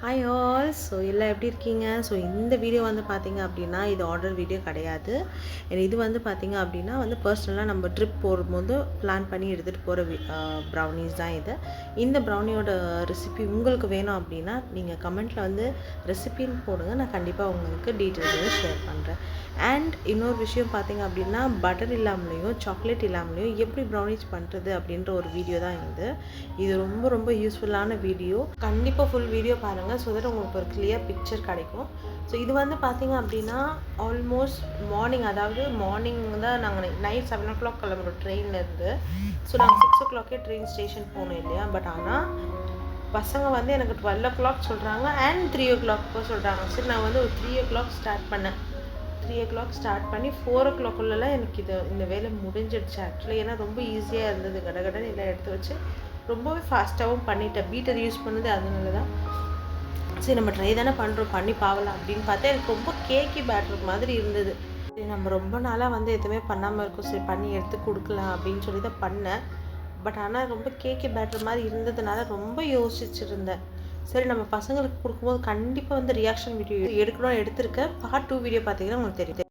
Hi all. So எல்லாம் எப்படி இருக்கீங்க? ஸோ இந்த வீடியோ வந்து பார்த்தீங்க அப்படின்னா இது ஆர்டர் வீடியோ கிடையாது. இது வந்து பார்த்தீங்க அப்படின்னா வந்து பர்சனலாக நம்ம ட்ரிப் போகும்போது பிளான் பண்ணி எடுத்துகிட்டு போகிற ப்ரௌனிஸ் தான் இது. இந்த ப்ரௌனியோட ரெசிபி உங்களுக்கு வேணும் அப்படின்னா நீங்கள் கமெண்ட்டில் வந்து ரெசிபின்னு போடுங்க. நான் கண்டிப்பாக உங்களுக்கு டீட்டெயில்ஸ் வந்து ஷேர் பண்ணுறேன். அண்ட் இன்னொரு விஷயம் பார்த்தீங்க அப்படின்னா பட்டர் இல்லாமலேயும் சாக்லேட் இல்லாமலேயும் எப்படி ப்ரௌனிஸ் பண்ணுறது அப்படின்ற ஒரு வீடியோ தான் இது ரொம்ப ரொம்ப யூஸ்ஃபுல்லான வீடியோ. கண்டிப்பாக ஃபுல் வீடியோ பாருங்கள். ஸோ தட் உங்களுக்கு ஒரு கிளியர் பிக்சர் கிடைக்கும். ஸோ இது வந்து பார்த்திங்க அப்படின்னா ஆல்மோஸ்ட் மார்னிங், அதாவது மார்னிங் தான் நாங்கள் நைட் 7 o'clock கிளம்புறோம் ட்ரெயின்லேருந்து. ஸோ நாங்கள் 6 o'clock ட்ரெயின் ஸ்டேஷன் போகணும் இல்லையா. பட் ஆனால் பசங்க வந்து எனக்கு 12 o'clock சொல்கிறாங்க அண்ட் 3 o'clock சொல்கிறாங்க. சரி, நான் வந்து ஒரு 3 o'clock ஸ்டார்ட் பண்ணேன். 3 o'clock ஸ்டார்ட் பண்ணி 4 o'clock எனக்கு இந்த வேலை முடிஞ்சிடுச்சு ஆக்சுவலி. ஏன்னா ரொம்ப ஈஸியாக இருந்தது. கடகடன்னு எல்லாம் எடுத்து வச்சு ரொம்பவே ஃபாஸ்ட்டாகவும் பண்ணிட்டேன். பீட்டர் யூஸ் பண்ணது அதனால தான். சரி, நம்ம ட்ரை தானே பண்ணுறோம், பண்ணி பார்க்கலாம் அப்படின்னு பார்த்தா எனக்கு ரொம்ப கேக்கி பேட்டர் மாதிரி இருந்தது. சரி, நம்ம ரொம்ப நாளாக வந்து எதுவுமே பண்ணாமல் இருக்கோம், சரி பண்ணி எடுத்து கொடுக்கலாம் அப்படின்னு சொல்லி தான் பண்ணேன். பட் ஆனால் ரொம்ப கேக்கி பேட்டர் மாதிரி இருந்ததுனால ரொம்ப யோசிச்சுருந்தேன். சரி, நம்ம பசங்களுக்கு கொடுக்கும்போது கண்டிப்பாக வந்து ரியாக்ஷன் வீடியோ எடுக்கணும் எடுத்திருக்கேன். பார்ட் 2 வீடியோ பார்த்தீங்கன்னா உங்களுக்கு தெரியும்.